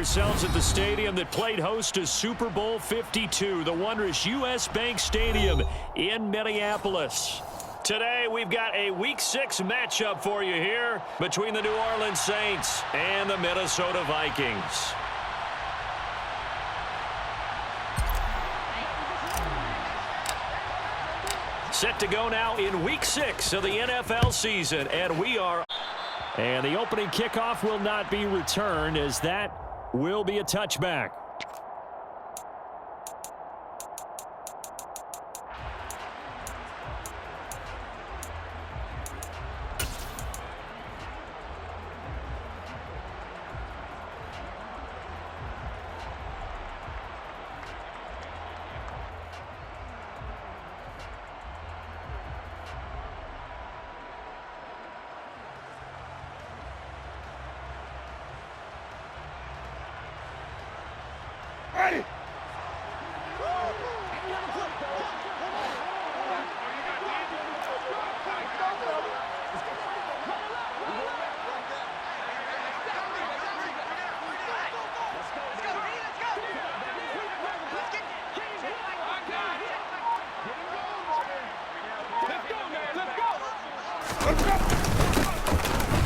ourselves at the stadium that played host to Super Bowl 52, the wondrous U.S. Bank Stadium in Minneapolis. Today, we've got a Week 6 matchup for you here between the New Orleans Saints and the Minnesota Vikings. Set to go now in Week 6 of the NFL season, and we are... And the opening kickoff will not be returned, as that will be a touchback. Ready.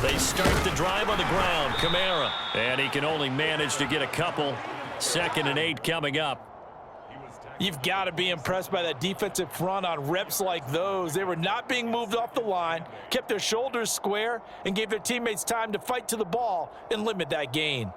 They start the drive on the ground. Kamara. And he can only manage to get a couple. 2nd and 8 coming up. You've got to be impressed by that defensive front on reps like those. They were not being moved off the line, kept their shoulders square, and gave their teammates time to fight to the ball and limit that gain.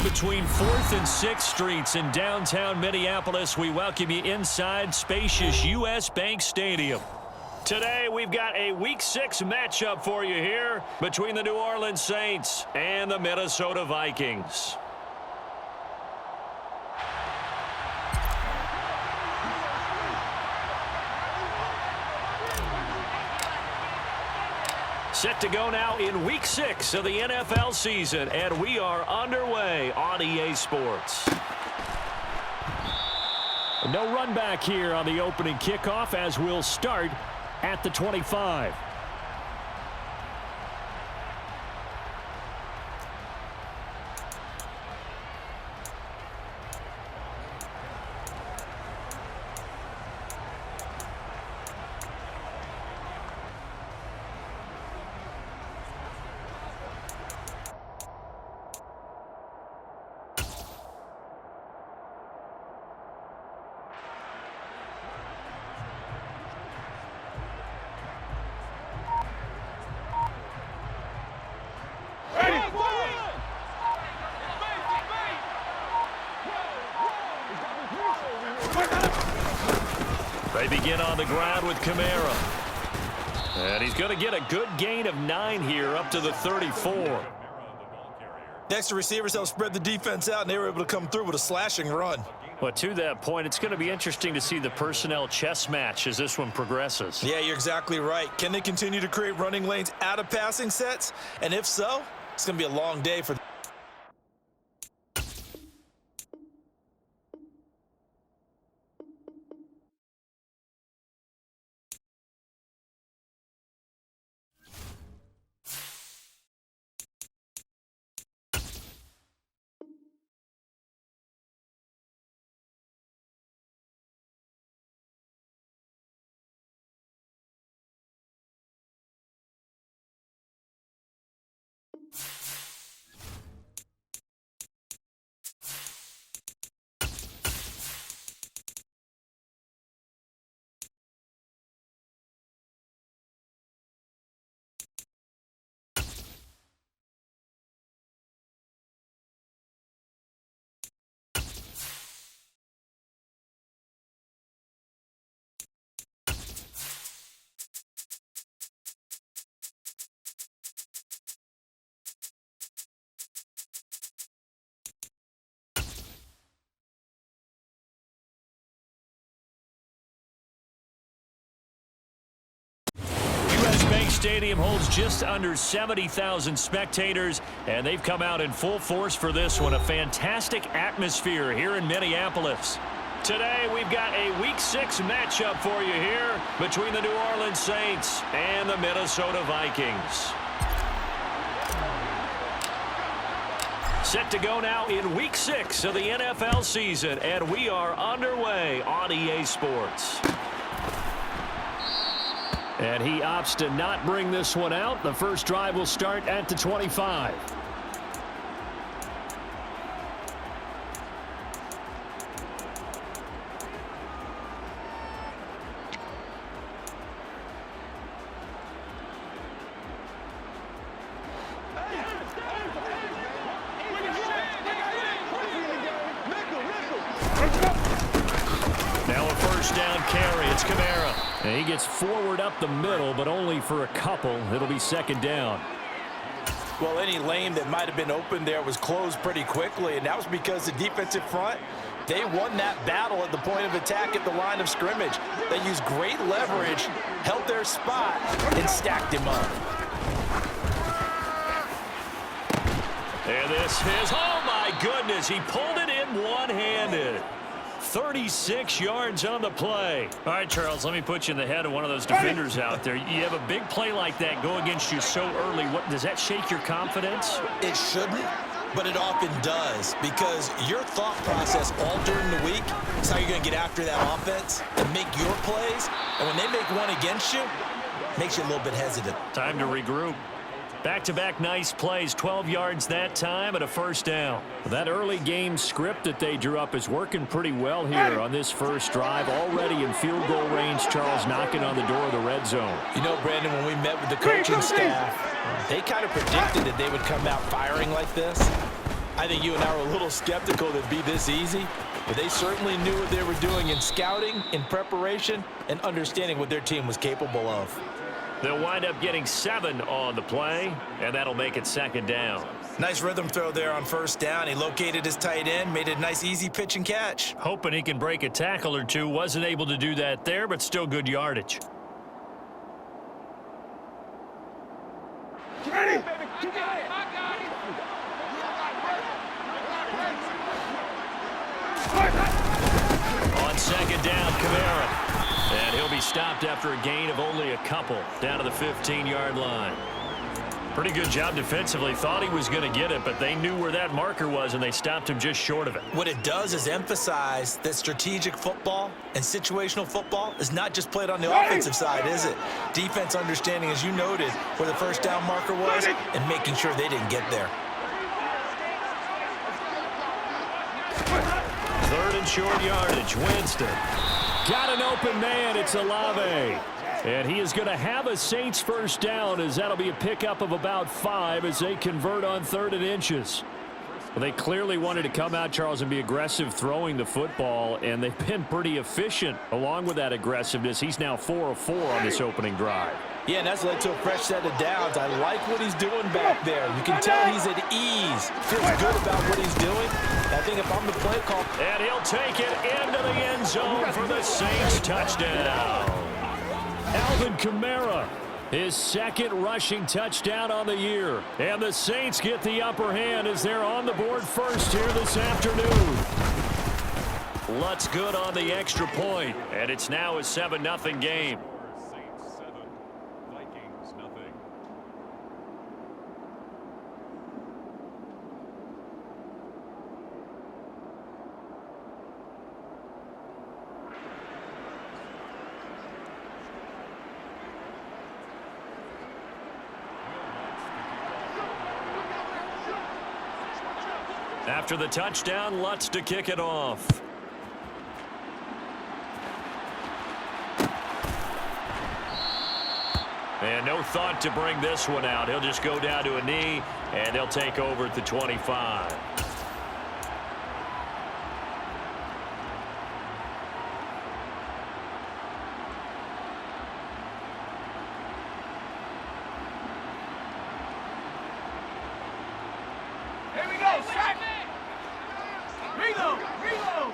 Between 4th and 6th Streets in downtown Minneapolis, we welcome you inside spacious U.S. Bank Stadium. Today, we've got a Week 6 matchup for you here between the New Orleans Saints and the Minnesota Vikings. Set to go now in Week 6 of the NFL season, and we are underway on EA Sports. No run back here on the opening kickoff, as we'll start at the 25. They begin on the ground with Kamara. And he's going to get a good gain of 9 here up to the 34. Next to receivers help spread the defense out, and they were able to come through with a slashing run. But to that point, it's going to be interesting to see the personnel chess match as this one progresses. Yeah, you're exactly right. Can they continue to create running lanes out of passing sets? And if so, it's going to be a long day for them. Stadium holds just under 70,000 spectators, and they've come out in full force for this one. A fantastic atmosphere here in Minneapolis. Today, we've got a Week 6 matchup for you here between the New Orleans Saints and the Minnesota Vikings. Set to go now in Week 6 of the NFL season, and we are underway on EA Sports. And he opts to not bring this one out. The first drive will start at the 25. Now a first down carry. It's Kamara. And he gets forward up the middle, but only for a couple. It'll be second down. Well, any lane that might have been open there was closed pretty quickly, and that was because the defensive front, they won that battle at the point of attack at the line of scrimmage. They used great leverage, held their spot, and stacked him up. And this is, oh my goodness, he pulled it in one-handed. 36 yards on the play. All right, Charles, let me put you in the head of one of those defenders out there. You have a big play like that go against you so early. What does that shake your confidence? It shouldn't, but it often does, because your thought process all during the week is how you're going to get after that offense and make your plays. And when they make one against you, it makes you a little bit hesitant. Time to regroup. Back-to-back nice plays, 12 yards that time and a first down. That early game script that they drew up is working pretty well here on this first drive. Already in field goal range, Charles knocking on the door of the red zone. You know, Brandon, when we met with the coaching staff, they kind of predicted that they would come out firing like this. I think you and I were a little skeptical that it'd be this easy, but they certainly knew what they were doing in scouting, in preparation, and understanding what their team was capable of. They'll wind up getting 7 on the play, and that'll make it second down. Nice rhythm throw there on first down. He located his tight end, made a nice easy pitch and catch. Hoping he can break a tackle or two. Wasn't able to do that there, but still good yardage. Ready? On second down, Kamara. And he'll be stopped after a gain of only a couple down to the 15-yard line. Pretty good job defensively. Thought he was going to get it, but they knew where that marker was, and they stopped him just short of it. What it does is emphasize that strategic football and situational football is not just played on the offensive side, is it? Defense understanding, as you noted, where the first down marker was and making sure they didn't get there. Third and short yardage. Winston. Got an open man. It's Olave. And he is going to have a Saints first down, as that'll be a pickup of about 5 as they convert on 3rd and inches. Well, they clearly wanted to come out, Charles, and be aggressive throwing the football, and they've been pretty efficient along with that aggressiveness. He's now 4 of 4 on this opening drive. Yeah, and that's led to a fresh set of downs. I like what he's doing back there. You can tell he's at ease. Feels good about what he's doing. I think if I'm the play call. And he'll take it into the end zone for the Saints touchdown. Alvin Kamara, his second rushing touchdown on the year. And the Saints get the upper hand as they're on the board first here this afternoon. Lutz good on the extra point, and it's now a 7-0 game. Saints 7, Vikings nothing. After the touchdown, Lutz to kick it off. And no thought to bring this one out. He'll just go down to a knee, and he'll take over at the 25. Here we go, sack! Reload! Reload!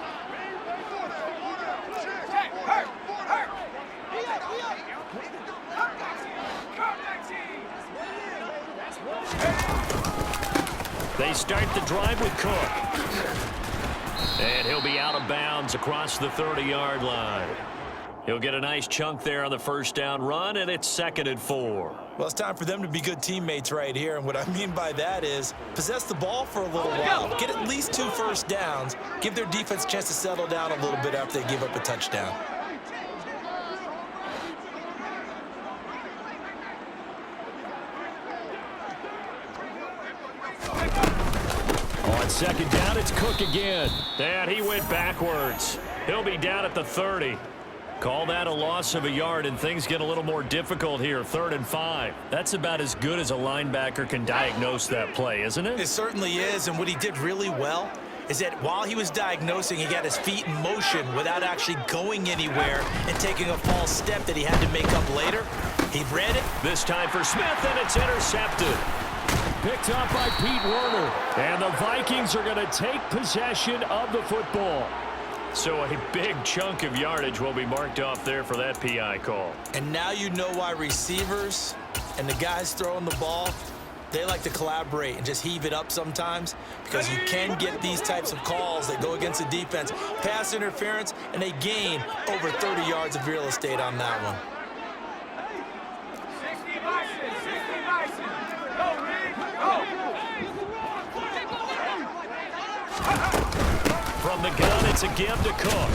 Check! Hurt! Hurt! They start the drive with Cook. And he'll be out of bounds across the 30-yard line. He'll get a nice chunk there on the first down run, and it's 2nd and 4. Well, it's time for them to be good teammates right here. And what I mean by that is possess the ball for a little while. Get at least 2 first downs. Give their defense a chance to settle down a little bit after they give up a touchdown. On 2nd down, it's Cook again. And he went backwards. He'll be down at the 30. Call that a loss of a yard, and things get a little more difficult here. 3rd and 5. That's about as good as a linebacker can diagnose that play, isn't it? It certainly is, and what he did really well is that while he was diagnosing, he got his feet in motion without actually going anywhere and taking a false step that he had to make up later. He read it. This time for Smith, and it's intercepted. Picked up by Pete Werner, and the Vikings are going to take possession of the football. So a big chunk of yardage will be marked off there for that PI call. And now you know why receivers and the guys throwing the ball, they like to collaborate and just heave it up sometimes, because you can get these types of calls that go against the defense. Pass interference, and they gain over 30 yards of real estate on that one. 60 Bison! 60 Bison! Go, Rick! Go! From the gun, it's a give to Cook.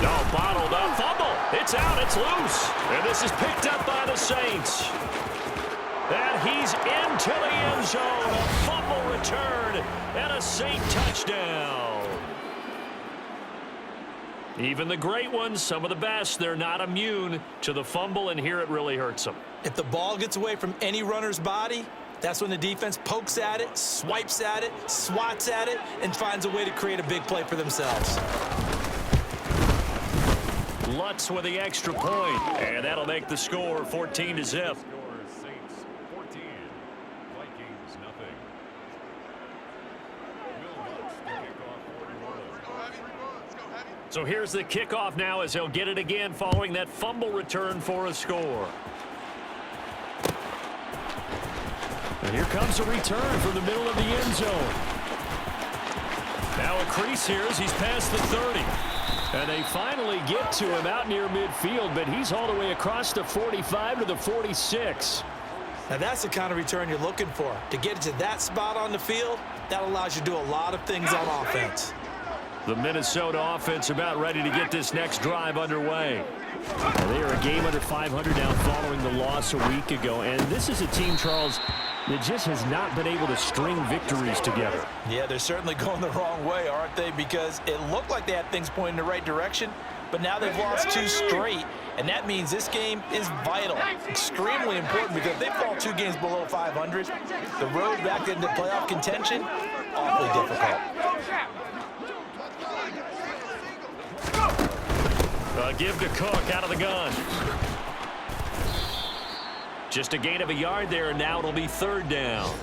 No, bottled up. Fumble. It's out. It's loose. And this is picked up by the Saints. And he's into the end zone. A fumble return and a Saint touchdown. Even the great ones, some of the best, they're not immune to the fumble, and here it really hurts them. If the ball gets away from any runner's body, that's when the defense pokes at it, swipes at it, swats at it, and finds a way to create a big play for themselves. Lutz with the extra point, and that'll make the score 14-0. Score Saints 14, Vikings nothing. Will Lutz to kick off 41. So here's the kickoff now as he'll get it again following that fumble return for a score. And here comes a return from the middle of the end zone. Now a crease here as he's past the 30. And they finally get to him out near midfield, but he's all the way across the 45 to the 46. Now that's the kind of return you're looking for. To get to that spot on the field, that allows you to do a lot of things on offense. The Minnesota offense about ready to get this next drive underway. Well, they are a game under 500 now following the loss a week ago. And this is a team, Charles, that just has not been able to string victories together. Yeah, they're certainly going the wrong way, aren't they? Because it looked like they had things pointing in the right direction, but now they've lost 2 straight, and that means this game is vital, extremely important, because if they fall 2 games below 500, the road back into playoff contention, awfully difficult. A give to Cook out of the gun. Just a gain of a yard there, and now it'll be third down.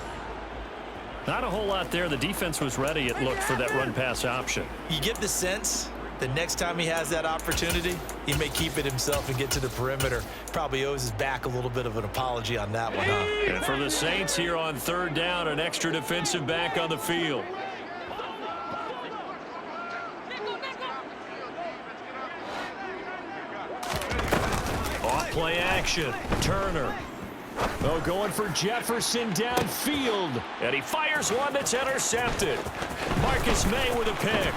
Not a whole lot there. The defense was ready, it looked, for that run-pass option. You get the sense the next time he has that opportunity, he may keep it himself and get to the perimeter. Probably owes his back a little bit of an apology on that one, huh? And for the Saints here on third down, an extra defensive back on the field. Off play action. Turner. Oh, going for Jefferson downfield. And he fires one that's intercepted. Marcus May with a pick.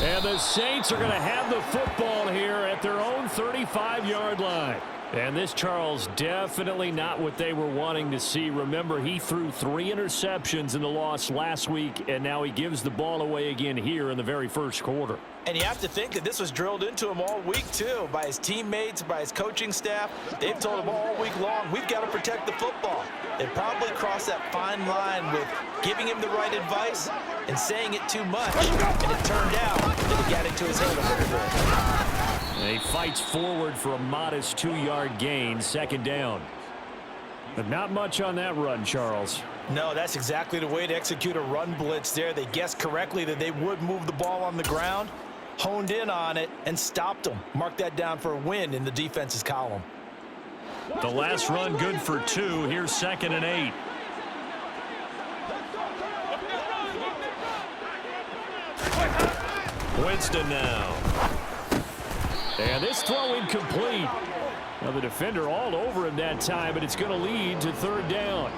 And the Saints are going to have the football here at their own 35-yard line. And this, Charles, definitely not what they were wanting to see. Remember, he threw 3 interceptions in the loss last week, and now he gives the ball away again here in the very first quarter. And you have to think that this was drilled into him all week, too, by his teammates, by his coaching staff. They've told him all week long, we've got to protect the football. They probably crossed that fine line with giving him the right advice and saying it too much. And it turned out that he got into his head a little bit. And he fights forward for a modest 2-yard gain, second down. But not much on that run, Charles. No, that's exactly the way to execute a run blitz there. They guessed correctly that they would move the ball on the ground, honed in on it, and stopped them. Mark that down for a win in the defense's column. The last run good for 2. Here's 2nd and 8. Winston now. And this throw incomplete. Now the defender all over him that time, but it's going to lead to third down.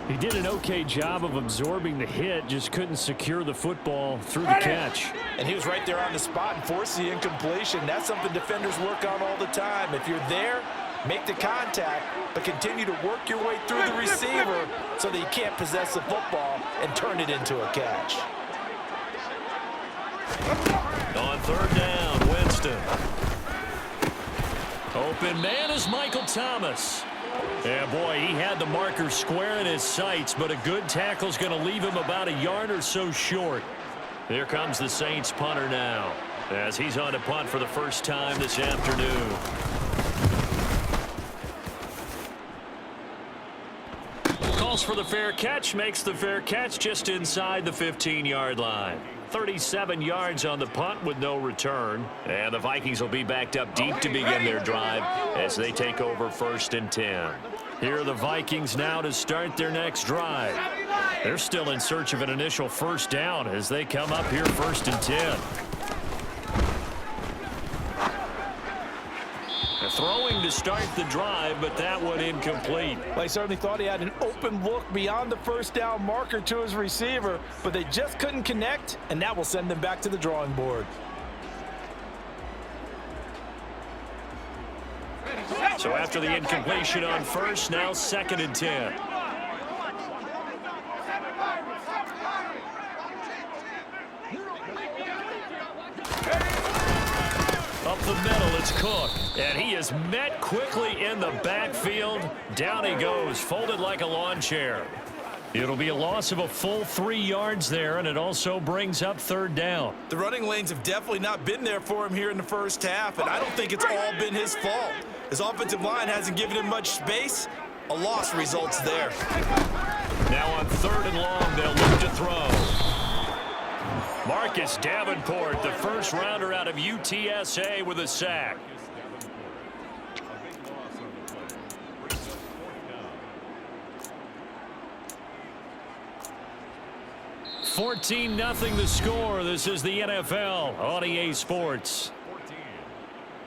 He did an okay job of absorbing the hit, just couldn't secure the football through the catch. And he was right there on the spot and forced the incompletion. That's something defenders work on all the time. If you're there, make the contact, but continue to work your way through the receiver so that you can't possess the football and turn it into a catch. On third down, Winston. Open man is Michael Thomas. Yeah, boy, he had the marker square in his sights, but a good tackle's going to leave him about a yard or so short. Here comes the Saints punter now, as he's on to punt for the first time this afternoon. Calls for the fair catch, makes the fair catch just inside the 15-yard line. 37 yards on the punt with no return. And the Vikings will be backed up deep to begin their drive as they take over 1st and 10. Here are the Vikings now to start their next drive. They're still in search of an initial first down as they come up here 1st and 10. Throwing to start the drive, but that one incomplete. Well, he certainly thought he had an open look beyond the first down marker to his receiver, but they just couldn't connect, and that will send them back to the drawing board. So after the incompletion on first, now 2nd and 10. Up the middle, it's Cook. And he is met quickly in the backfield. Down he goes, folded like a lawn chair. It'll be a loss of a full 3 yards there, and it also brings up third down. The running lanes have definitely not been there for him here in the first half, and I don't think it's all been his fault. His offensive line hasn't given him much space. A loss results there. Now on 3rd and long, they'll look to throw. Marcus Davenport, the first rounder out of UTSA, with a sack. $14-0 the score. This is the NFL on EA Sports. 14.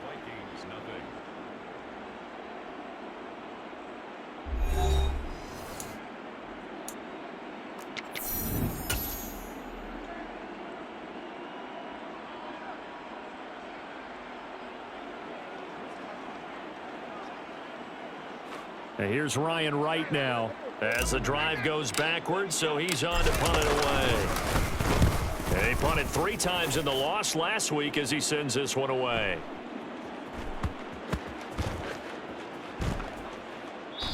Vikings, nothing. And here's Ryan Wright now as the drive goes backwards, so he's on to punt it away. And he punted 3 times in the loss last week as he sends this one away.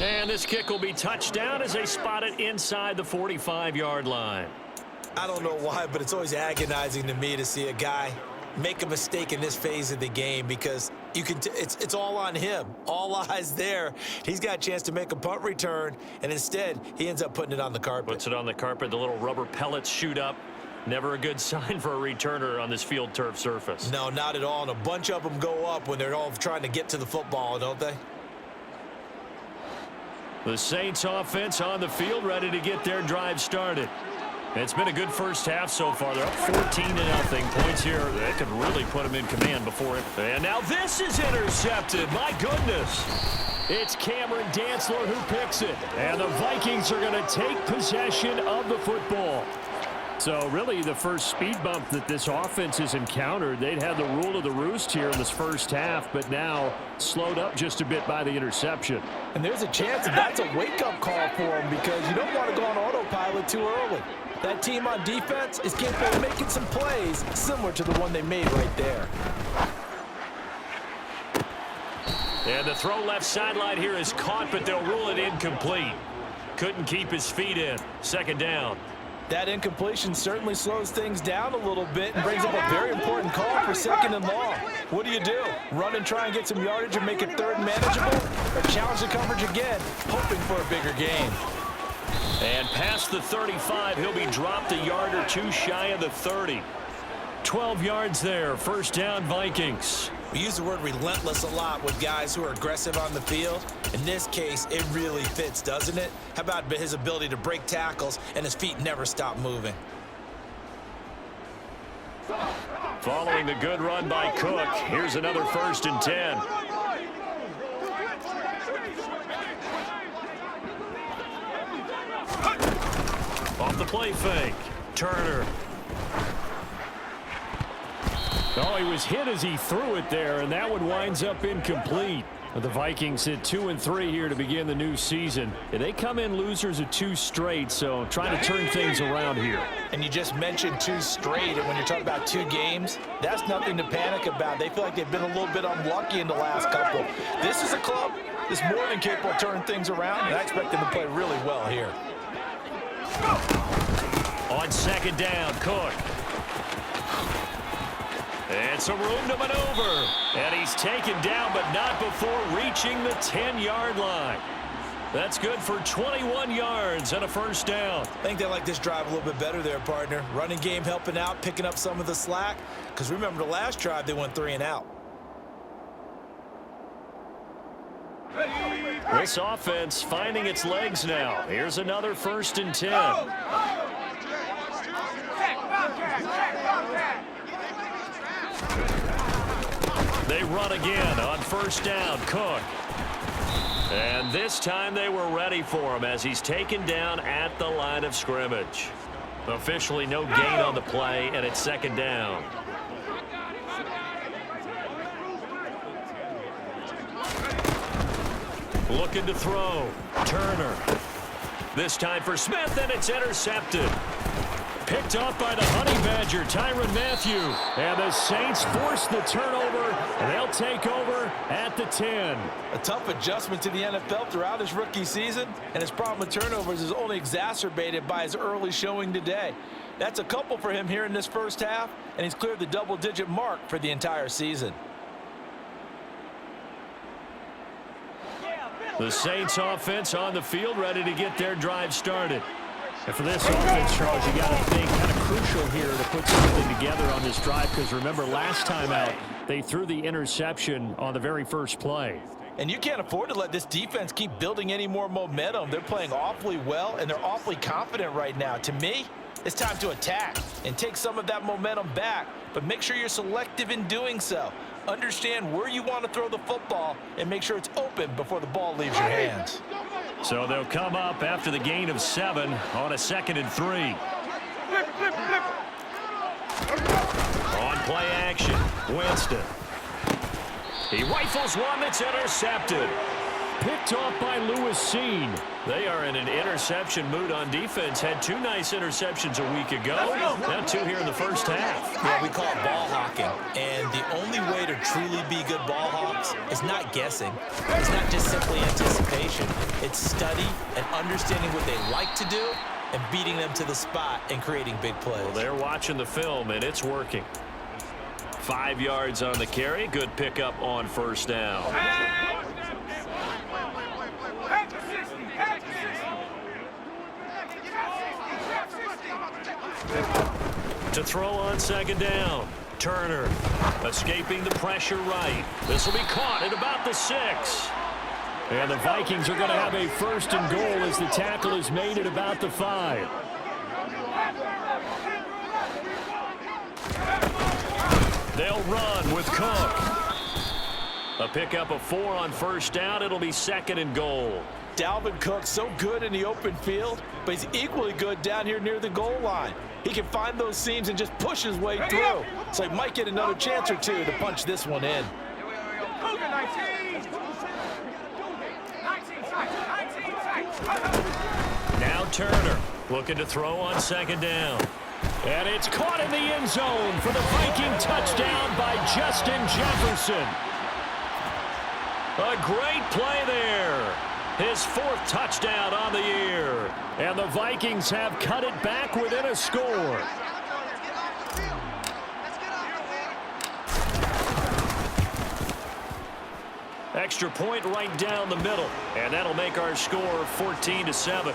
And this kick will be touchdown as they spot it inside the 45-yard line. I don't know why, but it's always agonizing to me to see a guy make a mistake in this phase of the game because you can it's all on him. All eyes there. He's got a chance to make a punt return, and instead he ends up putting it on the carpet. Puts it on the carpet. The little rubber pellets shoot up. Never a good sign for a returner on this field turf surface. No, not at all. And a bunch of them go up when they're all trying to get to the football, don't they? The Saints offense on the field, ready to get their drive started. It's been a good first half so far. They're up 14-0. Points here. They could really put them in command before it. And now this is intercepted. My goodness. It's Cameron Dantzler who picks it. And the Vikings are going to take possession of the football. So really the first speed bump that this offense has encountered. They'd had the rule of the roost here in this first half, but now slowed up just a bit by the interception. And there's a chance that that's a wake-up call for them because you don't want to go on autopilot too early. That team on defense is capable of making some plays similar to the one they made right there. And the throw left sideline here is caught, but they'll rule it incomplete. Couldn't keep his feet in. Second down. That incompletion certainly slows things down a little bit and brings up a very important call for second and long. What do? Run and try and get some yardage and make it third and manageable? Or challenge the coverage again, hoping for a bigger gain? And past the 35, he'll be dropped a yard or two shy of the 30. 12 yards there. First down, Vikings. We use the word relentless a lot with guys who are aggressive on the field. In this case, it really fits, doesn't it? How about his ability to break tackles and his feet never stop moving? Following the good run by Cook, here's another 1st and 10. Off the play fake. Turner. Oh, he was hit as he threw it there, and that one winds up incomplete. The Vikings hit 2-3 here to begin the new season. They come in losers of 2 straight, so trying to turn things around here. And you just mentioned 2 straight, and when you're talking about 2 games, that's nothing to panic about. They feel like they've been a little bit unlucky in the last couple. This is a club that's more than capable of turning things around, and I expect them to play really well here. On second down, Cook. And some room to maneuver. And he's taken down, but not before reaching the 10-yard line. That's good for 21 yards and a first down. I think they like this drive a little bit better there, partner. Running game helping out, picking up some of the slack. Because remember the last drive, they went 3 and out. This offense finding its legs now. Here's another 1st and 10. They run again on 1st down. Cook. And this time they were ready for him as he's taken down at the line of scrimmage. Officially no gain on the play, and it's 2nd down. Looking to throw. Turner. This time for Smith, and it's intercepted. Picked off by the Honey Badger, Tyrann Mathieu. And the Saints force the turnover, and they'll take over at the 10. A tough adjustment to the NFL throughout his rookie season, and his problem with turnovers is only exacerbated by his early showing today. That's a couple for him here in this first half, and he's cleared the double-digit mark for the entire season. The Saints offense on the field, ready to get their drive started. And for this offense, Charles, you got to think kind of crucial here to put something together on this drive because remember last time out they threw the interception on the very first play. And you can't afford to let this defense keep building any more momentum. They're playing awfully well, and they're awfully confident right now. To me, it's time to attack and take some of that momentum back, but make sure you're selective in doing so. Understand where you want to throw the football and make sure it's open before the ball leaves your hands. So they'll come up after the gain of 7 on a 2nd and 3. On play action, Winston. He rifles one that's intercepted. picked off by Lewis Seen. They are in an interception mood on defense. Had 2 nice interceptions a week ago. Now 2 here in the first half. Yeah, we call it ball hawking. And the only way to truly be good ball hawks is not guessing. It's not just simply anticipation. It's study and understanding what they like to do and beating them to the spot and creating big plays. Well, they're watching the film, and it's working. 5 yards on the carry. Good pickup on first down. To throw on second down. Turner escaping the pressure right. This will be caught at about the 6. And the Vikings are going to have a first and goal as the tackle is made at about the 5. They'll run with Cook. A pickup of 4 on first down. It'll be second and goal. Dalvin Cook, so good in the open field, but he's equally good down here near the goal line. He can find those seams and just push his way through. So he might get another chance or 2 to punch this one in. Now Turner looking to throw on second down. And it's caught in the end zone for the Viking touchdown by Justin Jefferson. A great play there. His 4th touchdown on the year. And the Vikings have cut it back within a score. Extra point right down the middle. And that'll make our score 14-7.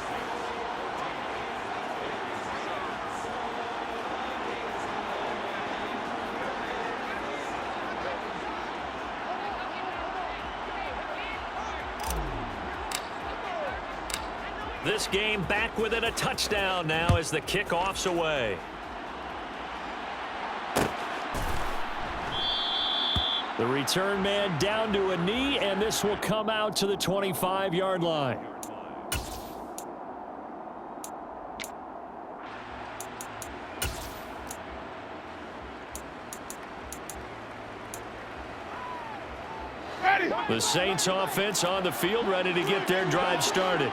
This game back within a touchdown now as the kickoff's away. The return man down to a knee, and this will come out to the 25-yard line. The Saints offense on the field, ready to get their drive started.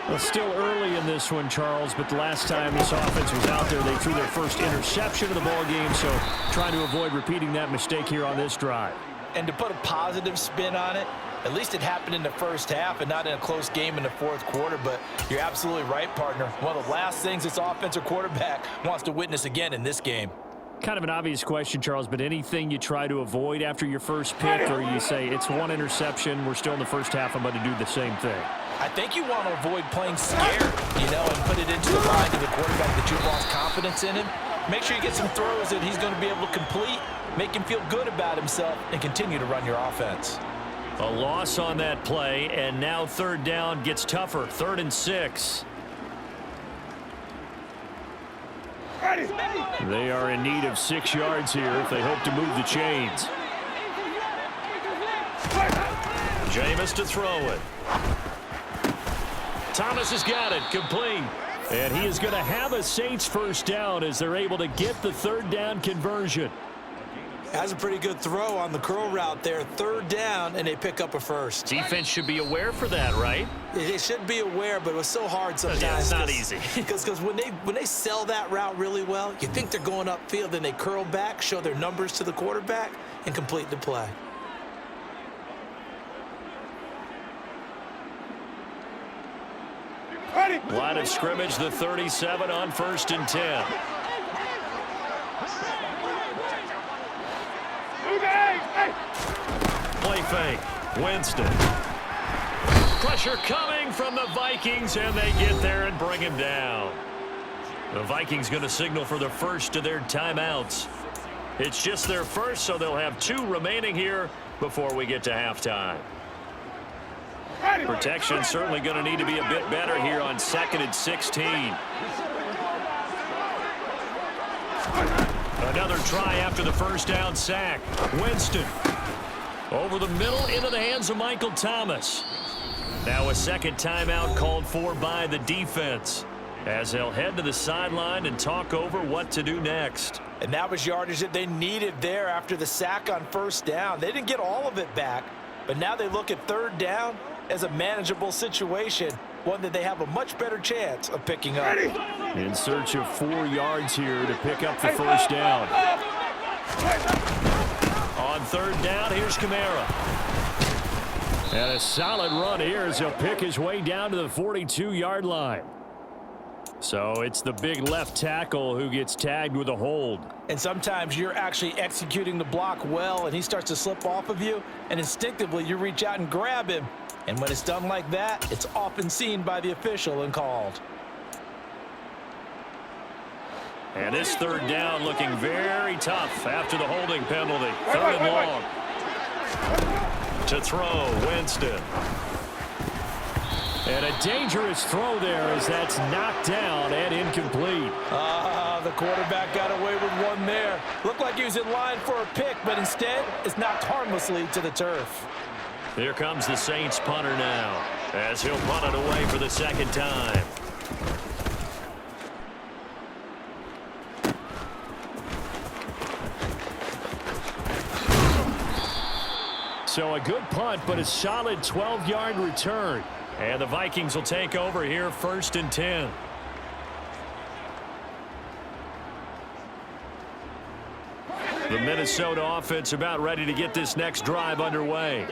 Well, still early in this one, Charles, but the last time this offense was out there, they threw their first interception of the ball game, so trying to avoid repeating that mistake here on this drive. And to put a positive spin on it, at least it happened in the first half and not in a close game in the 4th quarter, but you're absolutely right, partner. One of the last things this offensive quarterback wants to witness again in this game. Kind of an obvious question, Charles, but anything you try to avoid after your first pick, or you say it's 1 interception, we're still in the first half, I'm going to do the same thing? I think you want to avoid playing scared, and put it into the mind of the quarterback that you've lost confidence in him. Make sure you get some throws that he's going to be able to complete, make him feel good about himself, and continue to run your offense. A loss on that play, and now 3rd down gets tougher. 3rd and 6. They are in need of 6 yards here if they hope to move the chains. Jameis to throw it. Thomas has got it, complete. And he is going to have a Saints first down as they're able to get the 3rd down conversion. Has a pretty good throw on the curl route there. 3rd down, and they pick up a first. Defense should be aware for that, right? They should be aware, but it was so hard sometimes. Yeah, it's not easy. Because when they sell that route really well, you think they're going upfield, then they curl back, show their numbers to the quarterback, and complete the play. Line of scrimmage, the 37 on 1st and 10. Play fake. Winston. Pressure coming from the Vikings, and they get there and bring him down. The Vikings going to signal for the first of their timeouts. It's just their first, so they'll have 2 remaining here before we get to halftime. Protection certainly going to need to be a bit better here on 2nd and 16. Another try after the first down sack. Winston over the middle into the hands of Michael Thomas. Now a 2nd timeout called for by the defense as they'll head to the sideline and talk over what to do next. And that was yardage that they needed there after the sack on 1st down. They didn't get all of it back, but now they look at 3rd down as a manageable situation, one that they have a much better chance of picking up. In search of 4 yards here to pick up the first down. On third down, here's Kamara. And a solid run here as he'll pick his way down to the 42-yard line. So it's the big left tackle who gets tagged with a hold. And sometimes you're actually executing the block well, and he starts to slip off of you, and instinctively you reach out and grab him. And when it's done like that, it's often seen by the official and called. And this third down looking very tough after the holding penalty. Third and long. To throw, Winston. And a dangerous throw there as that's knocked down and incomplete. The quarterback got away with one there. Looked like he was in line for a pick, but instead it's knocked harmlessly to the turf. Here comes the Saints punter now as he'll punt it away for the second time. So a good punt, but a solid 12-yard return. And the Vikings will take over here, 1st and 10. The Minnesota offense about ready to get this next drive underway.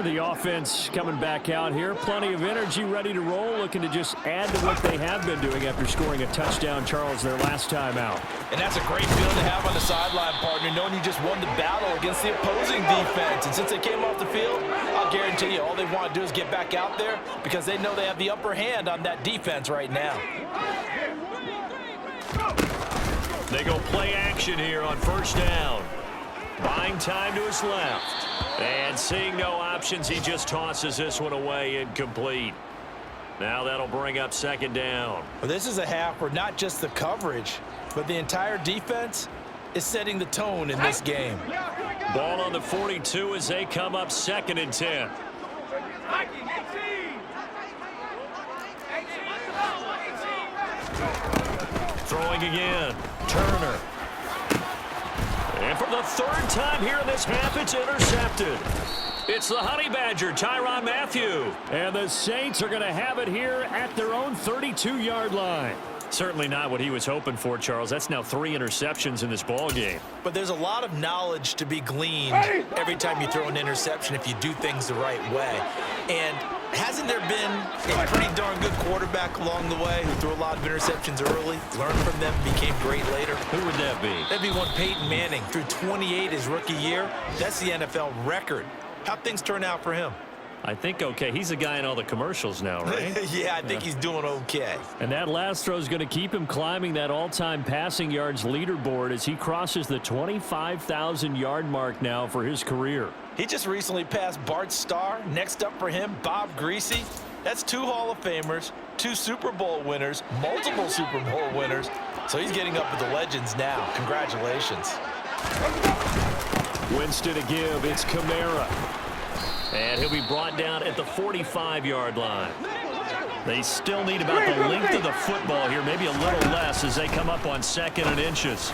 The offense coming back out here. Plenty of energy, ready to roll, looking to just add to what they have been doing after scoring a touchdown, Charles, their last time out. And that's a great feeling to have on the sideline, partner, knowing you just won the battle against the opposing defense. And since they came off the field, I'll guarantee you all they want to do is get back out there because they know they have the upper hand on that defense right now. They go play action here on first down. Buying time to his left. And seeing no options, he just tosses this one away, incomplete. Now that'll bring up second down. Well, this is a half where not just the coverage, but the entire defense is setting the tone in this game. Ball on the 42 as they come up 2nd and 10. Throwing again. Turner. And for the 3rd time here in this half, it's intercepted. It's the Honey Badger, Tyrann Mathieu. And the Saints are going to have it here at their own 32-yard line. Certainly not what he was hoping for, Charles. That's now 3 interceptions in this ball game. But there's a lot of knowledge to be gleaned every time you throw an interception if you do things the right way. And hasn't there been a pretty darn good quarterback along the way who threw a lot of interceptions early, learned from them, became great later? Who would that be? That'd be one Peyton Manning. Threw 28 his rookie year. That's the NFL record. How'd things turn out for him? I think okay. He's the guy in all the commercials now, right? Yeah, I think he's doing okay. And that last throw is going to keep him climbing that all-time passing yards leaderboard as he crosses the 25,000-yard mark now for his career. He just recently passed Bart Starr. Next up for him, Bob Greasy. That's 2 Hall of Famers, 2 Super Bowl winners, multiple Super Bowl winners. So he's getting up with the legends now. Congratulations. Winston to give. It's Kamara. And he'll be brought down at the 45-yard line. They still need about the length of the football here, maybe a little less as they come up on 2nd and inches.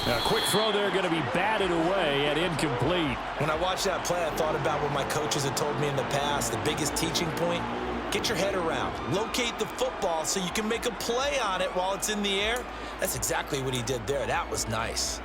Now, a quick throw there going to be batted away and incomplete. When I watched that play, I thought about what my coaches had told me in the past. The biggest teaching point, get your head around. Locate the football so you can make a play on it while it's in the air. That's exactly what he did there. That was nice.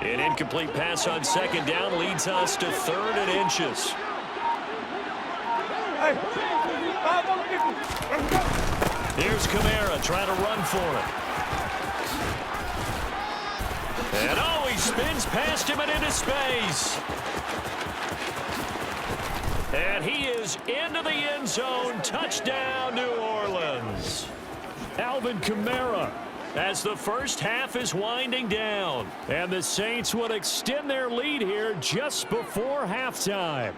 An incomplete pass on 2nd down leads us to 3rd and inches. Here's Kamara trying to run for it. And oh, he spins past him and into space. And he is into the end zone. Touchdown, New Orleans. Alvin Kamara, as the first half is winding down. And the Saints would extend their lead here just before halftime.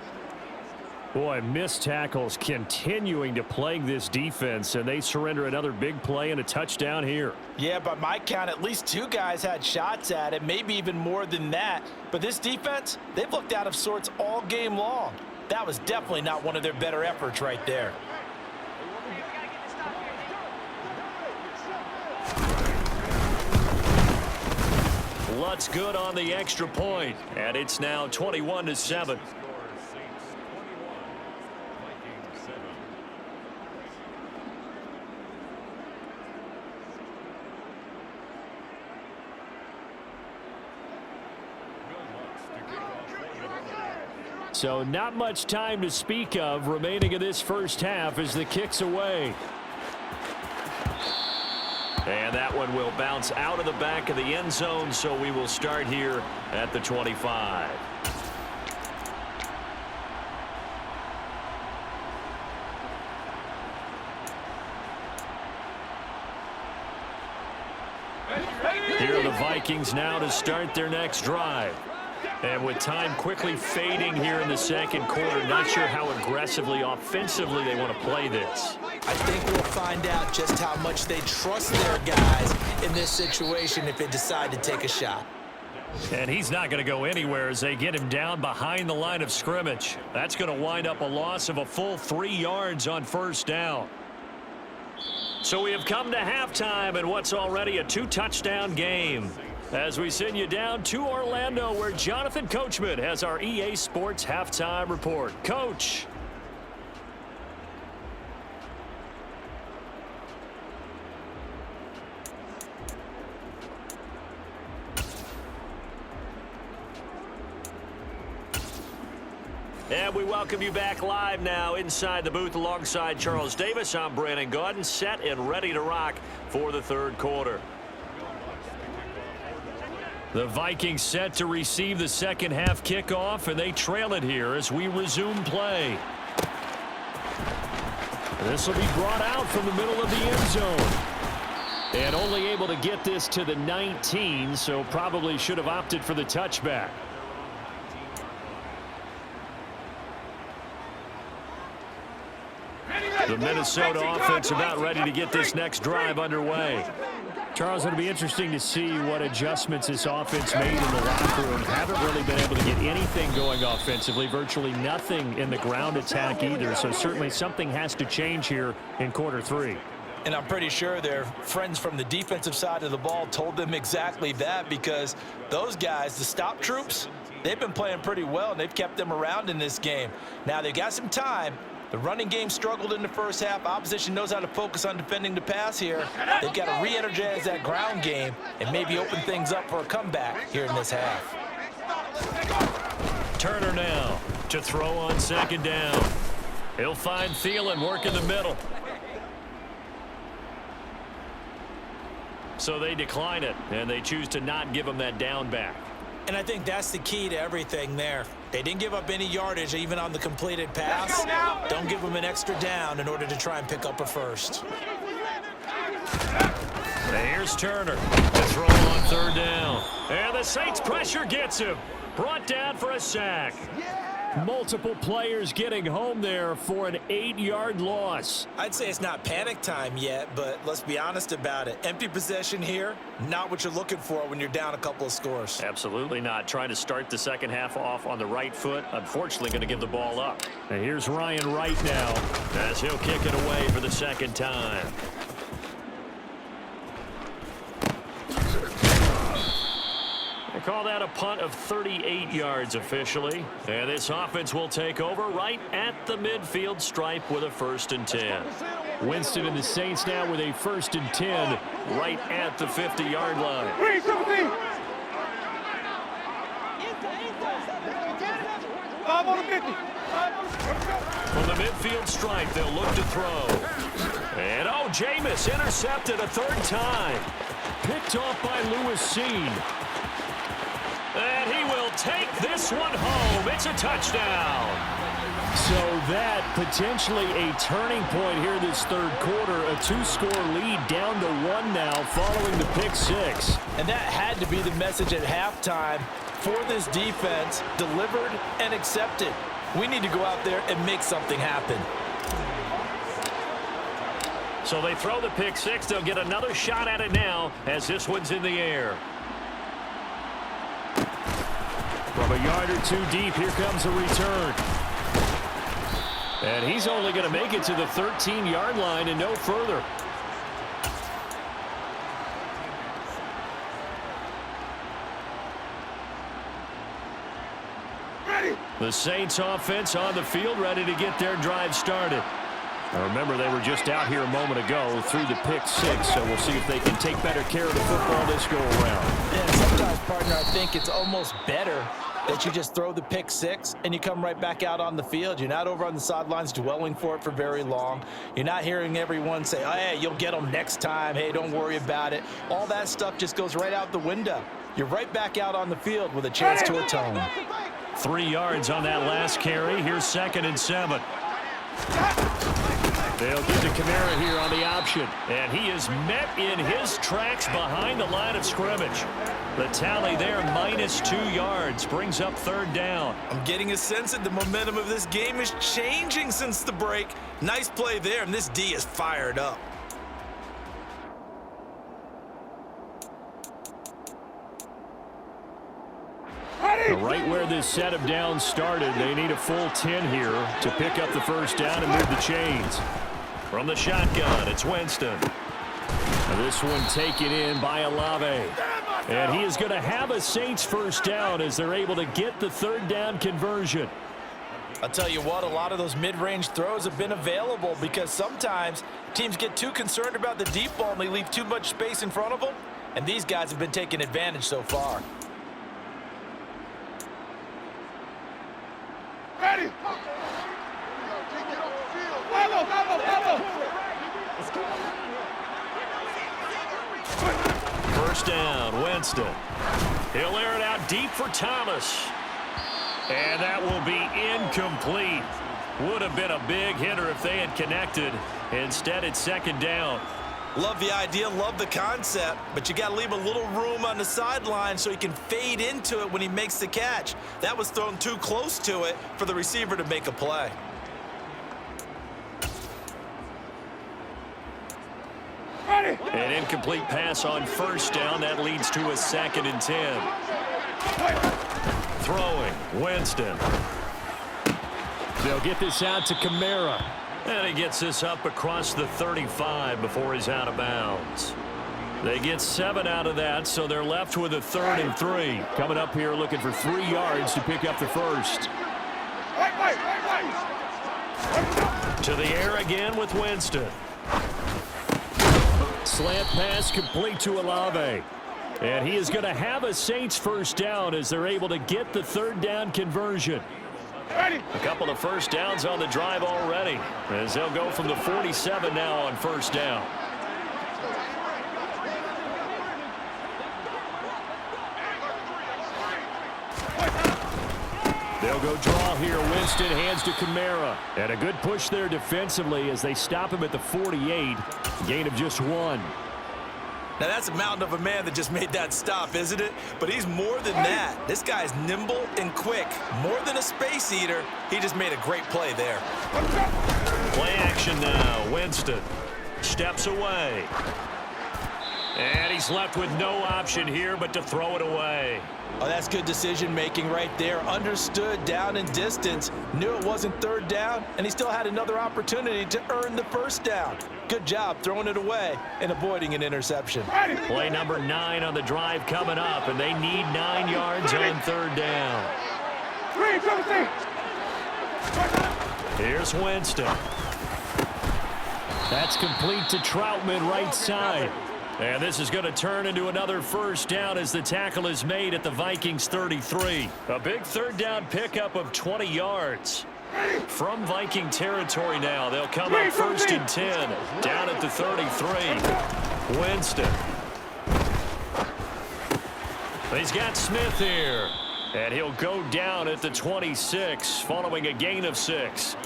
Boy, missed tackles continuing to plague this defense, and they surrender another big play and a touchdown here. Yeah, by my count, at least 2 guys had shots at it, maybe even more than that. But this defense, they've looked out of sorts all game long. That was definitely not one of their better efforts right there. Lutt's good on the extra point, and it's now 21-7. So not much time to speak of remaining in this first half as the kick's away. And that one will bounce out of the back of the end zone, so we will start here at the 25. Here are the Vikings now to start their next drive. And with time quickly fading here in the second quarter, not sure how aggressively, offensively they want to play this. I think we'll find out just how much they trust their guys in this situation if they decide to take a shot. And he's not going to go anywhere as they get him down behind the line of scrimmage. That's going to wind up a loss of a full 3 yards on first down. So we have come to halftime in what's already a 2-touchdown game. As we send you down to Orlando, where Jonathan Coachman has our EA Sports halftime report. Coach. And we welcome you back live now inside the booth alongside Charles Davis. I'm Brandon Gaudin, set and ready to rock for the third quarter. The Vikings set to receive the second half kickoff, and they trail it here as we resume play. This will be brought out from the middle of the end zone. And only able to get this to the 19, so probably should have opted for the touchback. The Minnesota offense about ready to get this next drive underway. Charles, it'll be interesting to see what adjustments this offense made in the locker room. Haven't really been able to get anything going offensively, virtually nothing in the ground attack either. So certainly something has to change here in quarter 3. And I'm pretty sure their friends from the defensive side of the ball told them exactly that, because those guys, the stop troops, they've been playing pretty well, and they've kept them around in this game. Now they've got some time. The running game struggled in the first half. Opposition knows how to focus on defending the pass here. They've got to re-energize that ground game and maybe open things up for a comeback here in this half. Turner now to throw on second down. He'll find Thielen work in the middle. So they decline it, and they choose to not give him that down back. And I think that's the key to everything there. They didn't give up any yardage even on the completed pass. Don't give them an extra down in order to try and pick up a first. Here's Turner to throw on third down. And the Saints pressure gets him. Brought down for a sack. Multiple players getting home there for an 8-yard loss. I'd say it's not panic time yet, but let's be honest about it. Empty possession here, not what you're looking for when you're down a couple of scores. Absolutely not. Trying to start the second half off on the right foot. Unfortunately, going to give the ball up. And here's Ryan Wright now as he'll kick it away for the second time. They call that a punt of 38 yards officially. And this offense will take over right at the midfield stripe with a 1st and 10. Winston and the Saints now with a 1st and 10 right at the 50-yard line. From the midfield stripe, they'll look to throw. And oh, Jameis intercepted a 3rd time. Picked off by Lewis Seen. And he will take this one home. It's a touchdown. So that potentially a turning point here this third quarter. A 2-score lead down to 1 now following the pick 6. And that had to be the message at halftime for this defense. Delivered and accepted. We need to go out there and make something happen. So they throw the pick six. They'll get another shot at it now as this one's in the air. From a yard or two deep, here comes a return. And he's only going to make it to the 13-yard line and no further. The Saints offense on the field, ready to get their drive started. Now remember, they were just out here a moment ago through the pick six, so we'll see if they can take better care of the football this go around. Yeah, sometimes, partner, I think it's almost better that you just throw the pick six and you come right back out on the field. You're not over on the sidelines dwelling for it for very long. You're not hearing everyone say, oh, hey, you'll get them next time. Hey, don't worry about it. All that stuff just goes right out the window. You're right back out on the field with a chance to atone. 3 yards on that last carry. Here's 2nd and 7. They'll give to Kamara here on the option. And he is met in his tracks behind the line of scrimmage. The tally there, -2 yards, brings up 3rd down. I'm getting a sense that the momentum of this game is changing since the break. Nice play there, and this D is fired up. Right where this set of downs started, they need a full 10 here to pick up the 1st down and move the chains. From the shotgun, it's Winston. This one taken in by Olave. And he is going to have a Saints 1st down as they're able to get the 3rd down conversion. I'll tell you what, a lot of those mid-range throws have been available because sometimes teams get too concerned about the deep ball and they leave too much space in front of them. And these guys have been taking advantage so far. Ready. First down, Winston. He'll air it out deep for Thomas. And that will be incomplete. Would have been a big hitter if they had connected. Instead, it's 2nd down. Love the idea, love the concept, but you got to leave a little room on the sideline so he can fade into it when he makes the catch. That was thrown too close to it for the receiver to make a play. An incomplete pass on 1st down. That leads to a 2nd and 10. Throwing, Winston. They'll get this out to Kamara. And he gets this up across the 35 before he's out of bounds. They get 7 out of that, so they're left with a 3rd and 3. Coming up here looking for 3 yards to pick up the 1st. To the air again with Winston. Slant pass complete to Olave. And he is going to have a Saints 1st down as they're able to get the 3rd down conversion. A couple of 1st downs on the drive already as they'll go from the 47 now on 1st down. They'll go draw here. Winston hands to Kamara. And a good push there defensively as they stop him at the 48. Gain of just 1. Now, that's a mountain of a man that just made that stop, isn't it? But he's more than that. This guy's nimble and quick. More than a space eater. He just made a great play there. Play action now. Winston steps away. And he's left with no option here but to throw it away. Oh, that's good decision-making right there. Understood down and distance. Knew it wasn't 3rd down, and he still had another opportunity to earn the 1st down. Good job throwing it away and avoiding an interception. Play number 9 on the drive coming up, and they need 9 yards on 3rd down. Here's Winston. That's complete to Troutman right side. And this is going to turn into another 1st down as the tackle is made at the Vikings 33. A big 3rd down pickup of 20 yards. From Viking territory now, they'll come up 1st and 10. Down at the 33. Winston. He's got Smith here. And he'll go down at the 26 following a gain of 6.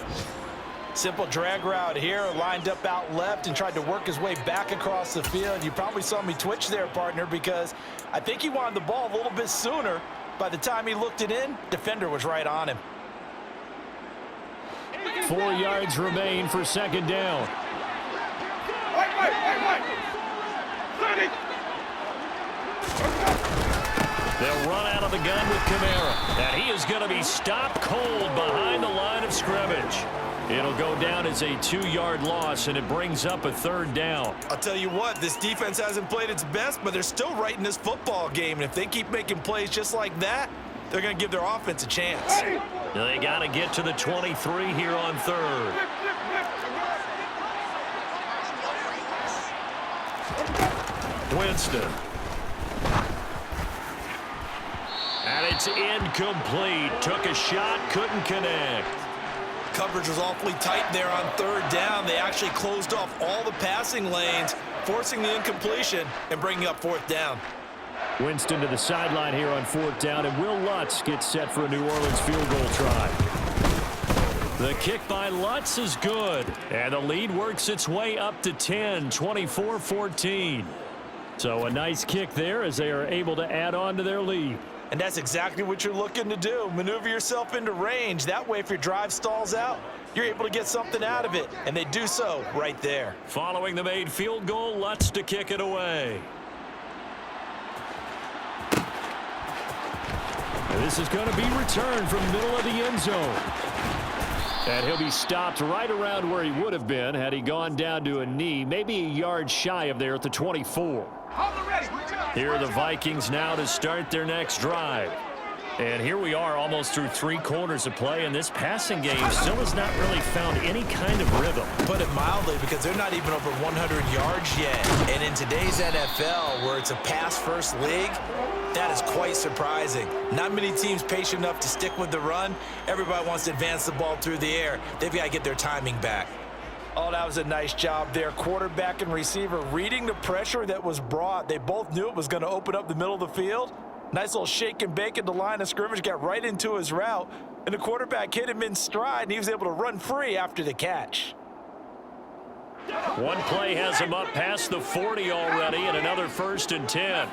Simple drag route here, lined up out left and tried to work his way back across the field. You probably saw me twitch there, partner, because I think he wanted the ball a little bit sooner. By the time he looked it in, defender was right on him. 4 yards remain for second down. They'll run out of the gun with Kamara. And he is going to be stopped cold behind the line of scrimmage. It'll go down as a 2-yard loss, and it brings up a third down. I'll tell you what, this defense hasn't played its best, but they're still right in this football game. And if they keep making plays just like that, they're going to give their offense a chance. They got to get to the 23 here on third. Winston. And it's incomplete. Took a shot, couldn't connect. Coverage was awfully tight there on third down. They actually closed off all the passing lanes, forcing the incompletion and bringing up fourth down. Winston to the sideline here on fourth down, and Will Lutz gets set for a New Orleans field goal try. The kick by Lutz is good, and the lead works its way up to 10, 24-14. So a nice kick there as they are able to add on to their lead. And that's exactly what you're looking to do. Maneuver yourself into range. That way, if your drive stalls out, you're able to get something out of it. And they do so right there. Following the made field goal, Lutz to kick it away. And this is going to be returned from the middle of the end zone. And he'll be stopped right around where he would have been had he gone down to a knee, maybe a yard shy of there at the 24. Here are the Vikings now to start their next drive. And here we are almost through 3 quarters of play, and this passing game still has not really found any kind of rhythm. Put it mildly, because they're not even over 100 yards yet. And in today's NFL, where it's a pass-first league, that is quite surprising. Not many teams patient enough to stick with the run. Everybody wants to advance the ball through the air. They've got to get their timing back. Oh, that was a nice job there. Quarterback and receiver reading the pressure that was brought. They both knew it was going to open up the middle of the field. Nice little shake and bake at the line of scrimmage, got right into his route, and the quarterback hit him in stride, and he was able to run free after the catch. One play has him up past the 40 already, and another 1st and 10.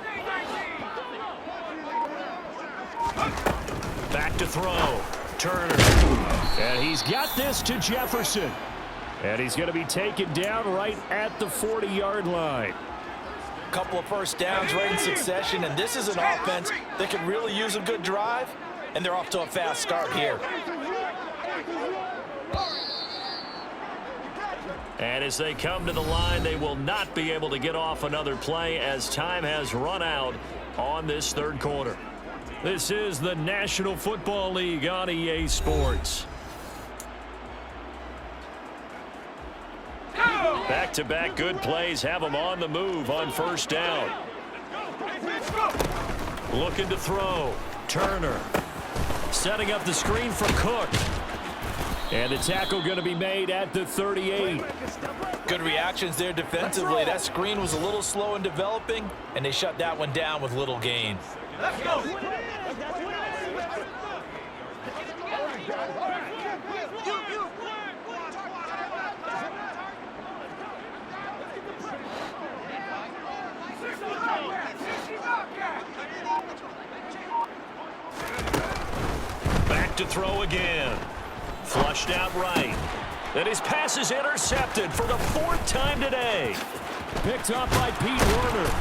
Back to throw. Turner. And he's got this to Jefferson. And he's going to be taken down right at the 40-yard line. Couple of first downs right in succession, and this is an offense that can really use a good drive, and they're off to a fast start here. And as they come to the line, they will not be able to get off another play as time has run out on this third quarter. This is the National Football League on EA Sports. Back-to-back good plays have them on the move on first down. Looking to throw. Turner. Setting up the screen for Cook. And the tackle going to be made at the 38. Good reactions there defensively. That screen was a little slow in developing, and they shut that one down with little gain. Let's go. Back to throw again. Flushed out right. And his pass is intercepted for the 4th time today. Picked up by Pete Werner.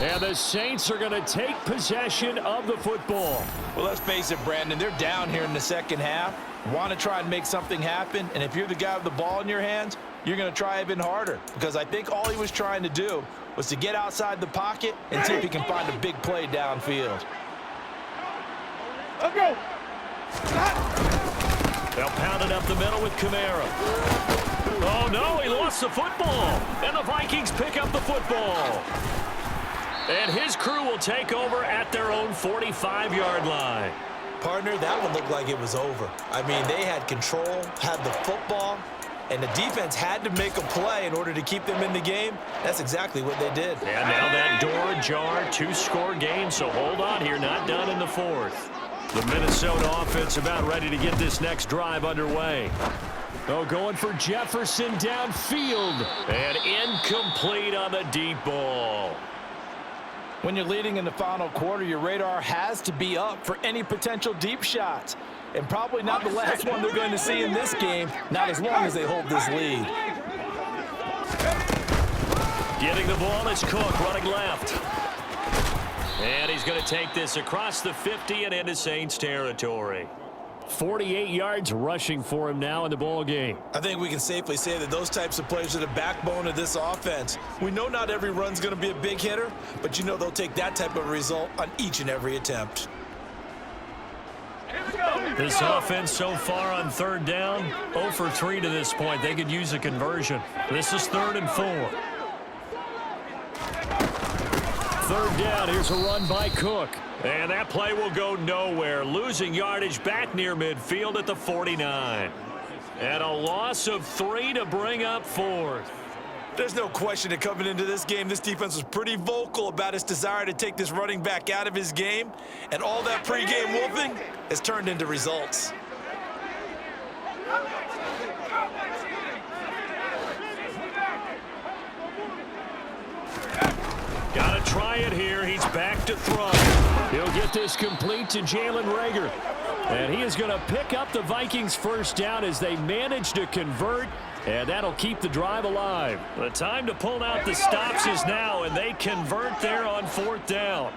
And the Saints are going to take possession of the football. Well, let's face it, Brandon, they're down here in the second half. Want to try and make something happen, and if you're the guy with the ball in your hands, you're going to try even harder, because I think all he was trying to do was to get outside the pocket and see if he can find a big play downfield. Let's go. They'll pound it up the middle with Kamara. Oh, no, he lost the football. And the Vikings pick up the football. And his crew will take over at their own 45-yard line. Partner, that one looked like it was over. I mean, they had control, had the football, and the defense had to make a play in order to keep them in the game. That's exactly what they did. And now that door ajar, 2-score game, so hold on here, not done in the 4th. The Minnesota offense about ready to get this next drive underway. Oh, going for Jefferson downfield. And incomplete on the deep ball. When you're leading in the final quarter, your radar has to be up for any potential deep shots. and probably not the last one they're going to see in this game, not as long as they hold this lead. Getting the ball is Cook running left. And he's going to take this across the 50 and into Saints territory. 48 yards rushing for him now in the ball game. I think we can safely say that those types of players are the backbone of this offense. We know not every run's going to be a big hitter, but you know they'll take that type of result on each and every attempt. This offense so far on third down, 0 for 3 to this point. They could use a conversion. This is 3rd and 4. Third down, here's a run by Cook. And that play will go nowhere. Losing yardage back near midfield at the 49. And a loss of 3 to bring up 4th. There's no question that coming into this game, this defense was pretty vocal about its desire to take this running back out of his game. And all that pregame wolfing has turned into results. Got to try it here. He's back to throw. He'll get this complete to Jalen Reagor. And he is going to pick up the Vikings first down as they manage to convert. And that'll keep the drive alive. The time to pull out the stops is now, and they convert there on 4th down.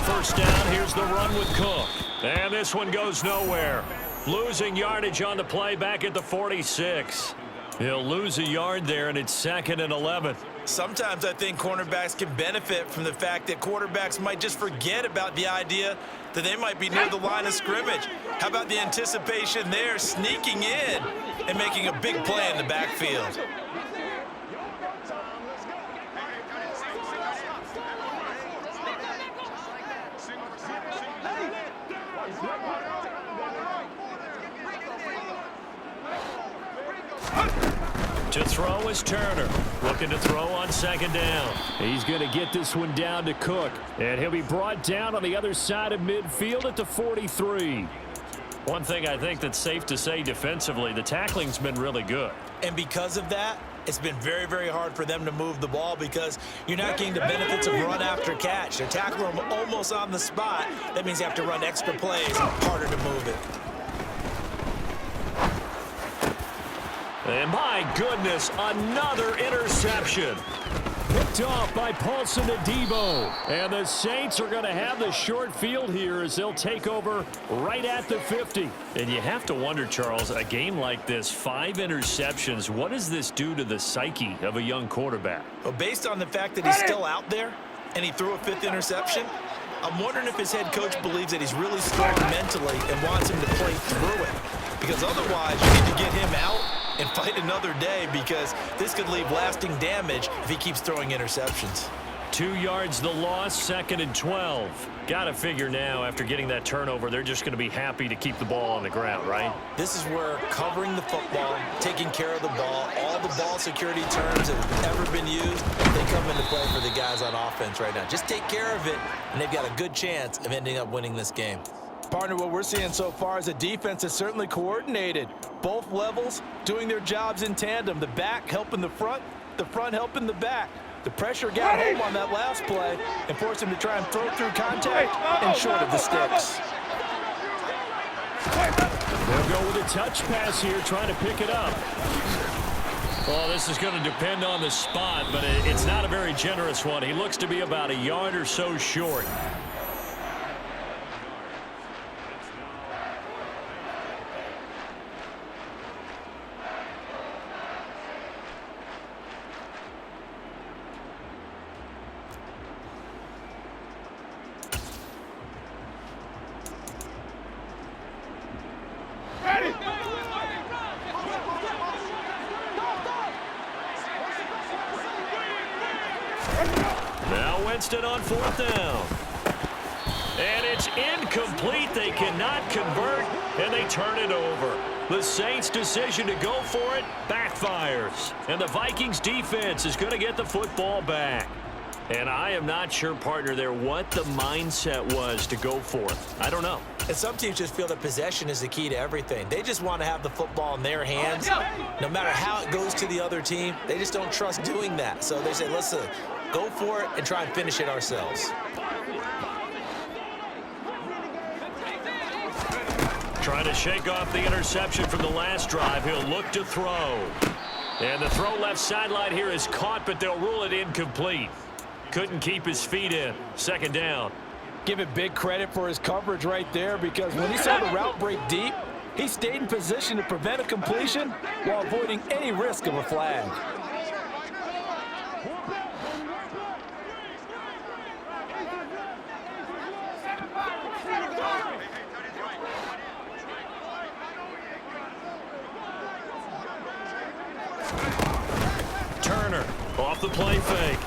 First down, here's the run with Cook. And this one goes nowhere. Losing yardage on the play back at the 46. He'll lose a yard there, and it's 2nd and 11. Sometimes I think cornerbacks can benefit from the fact that quarterbacks might just forget about the idea that they might be near the line of scrimmage. How about the anticipation there, sneaking in and making a big play in the backfield? To throw is Turner. Looking to throw on 2nd down. He's going to get this one down to Cook. And he'll be brought down on the other side of midfield at the 43. One thing I think that's safe to say defensively, the tackling's been really good. And because of that, it's been very, very hard for them to move the ball because you're not getting the benefits of run after catch. They're tackling them almost on the spot. That means you have to run extra plays, harder to move it. And my goodness, another interception. Picked off by Paulson Adebo. And the Saints are going to have the short field here as they'll take over right at the 50. And you have to wonder, Charles, a game like this, 5 interceptions, what does this do to the psyche of a young quarterback? Well, based on the fact that he's still out there and he threw a 5th interception, I'm wondering if his head coach believes that he's really strong mentally and wants him to play through it. Because otherwise, you need to get him out and fight another day because this could leave lasting damage if he keeps throwing interceptions. 2 yards the loss, 2nd and 12. Got to figure now after getting that turnover, they're just going to be happy to keep the ball on the ground, right? This is where covering the football, taking care of the ball, all the ball security terms that have ever been used, they come into play for the guys on offense right now. Just take care of it, and they've got a good chance of ending up winning this game. Partner, what we're seeing so far is a defense that's certainly coordinated. Both levels doing their jobs in tandem. The back helping the front helping the back. The pressure got home on that last play and forced him to try and throw through contact and short of the sticks. They'll go with a touch pass here, trying to pick it up. Well, this is going to depend on the spot, but it's not a very generous one. He looks to be about a yard or so short. Now Winston on 4th down. And it's incomplete. They cannot convert, and they turn it over. The Saints' decision to go for it backfires. And the Vikings defense is going to get the football back. And I am not sure, partner, there what the mindset was to go for it. I don't know. And some teams just feel that possession is the key to everything. They just want to have the football in their hands. No matter how it goes to the other team, they just don't trust doing that. So they say, let's go for it and try and finish it ourselves. Trying to shake off the interception from the last drive. He'll look to throw. And the throw left sideline here is caught, but they'll rule it incomplete. Couldn't keep his feet in. Second down. Give it big credit for his coverage right there, because when he saw the route break deep, he stayed in position to prevent a completion while avoiding any risk of a flag. Turner off the play fake.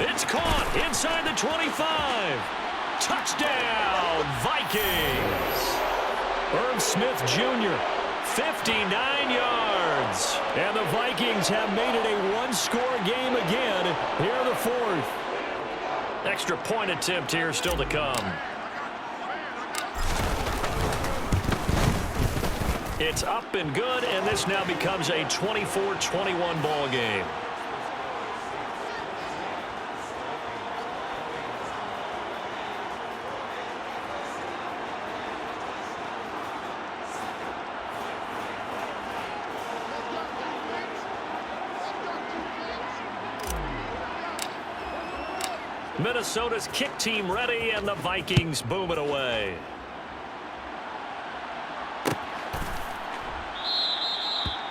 It's caught inside the 25. Touchdown, Vikings. Irv Smith Jr., 59 yards. And the Vikings have made it a one-score game again here in the fourth. Extra point attempt here still to come. It's up and good, and this now becomes a 24-21 ball game. Minnesota's kick team ready, and the Vikings boom it away.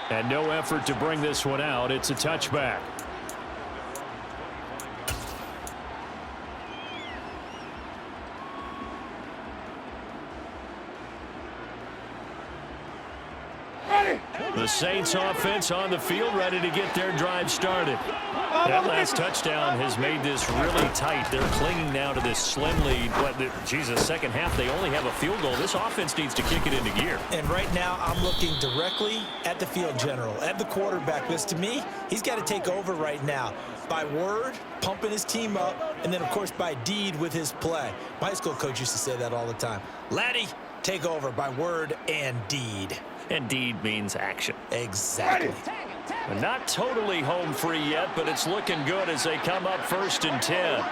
And no effort to bring this one out. It's a touchback. The Saints offense on the field, ready to get their drive started. That last touchdown has made this really tight. They're clinging now to this slim lead. But, Jesus, second half, they only have a field goal. This offense needs to kick it into gear. And right now, I'm looking directly at the field general, at the quarterback. Because to me, he's got to take over right now. By word, pumping his team up, and then, of course, by deed with his play. My high school coach used to say that all the time. Laddie, take over by word and deed. And deed means action. Exactly. Not totally home free yet, but it's looking good as they come up 1st and 10.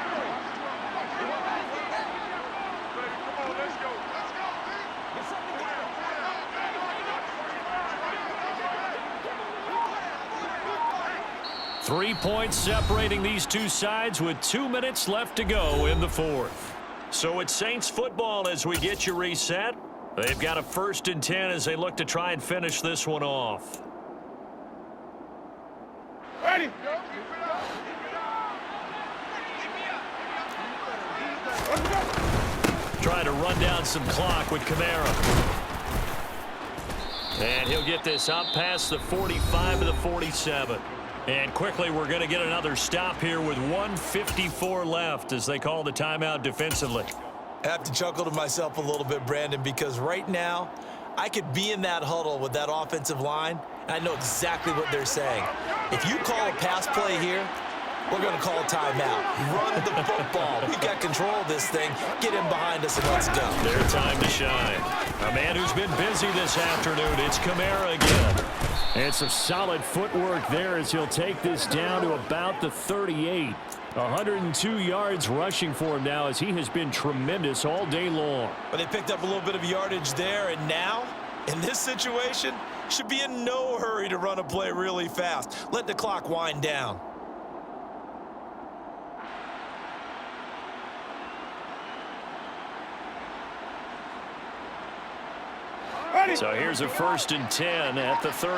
Three points separating these two sides with 2 minutes left to go in the fourth. So it's Saints football as we get you reset. They've got a 1st and 10 as they look to try and finish this one off. Ready. Trying to run down some clock with Kamara. And he'll get this up past the 45 to the 47. And quickly we're going to get another stop here with 1:54 left as they call the timeout defensively. I have to chuckle to myself a little bit, Brandon, because right now I could be in that huddle with that offensive line, and I know exactly what they're saying. If you call a pass play here, we're going to call a timeout. Run the football. We've got control of this thing. Get in behind us and let's go. Their time to shine. A man who's been busy this afternoon. It's Kamara again. And some solid footwork there as he'll take this down to about the 38. 102 yards rushing for him now as he has been tremendous all day long. But they picked up a little bit of yardage there, and now, in this situation, should be in no hurry to run a play really fast. Let the clock wind down. So here's a 1st and 10 at the 30.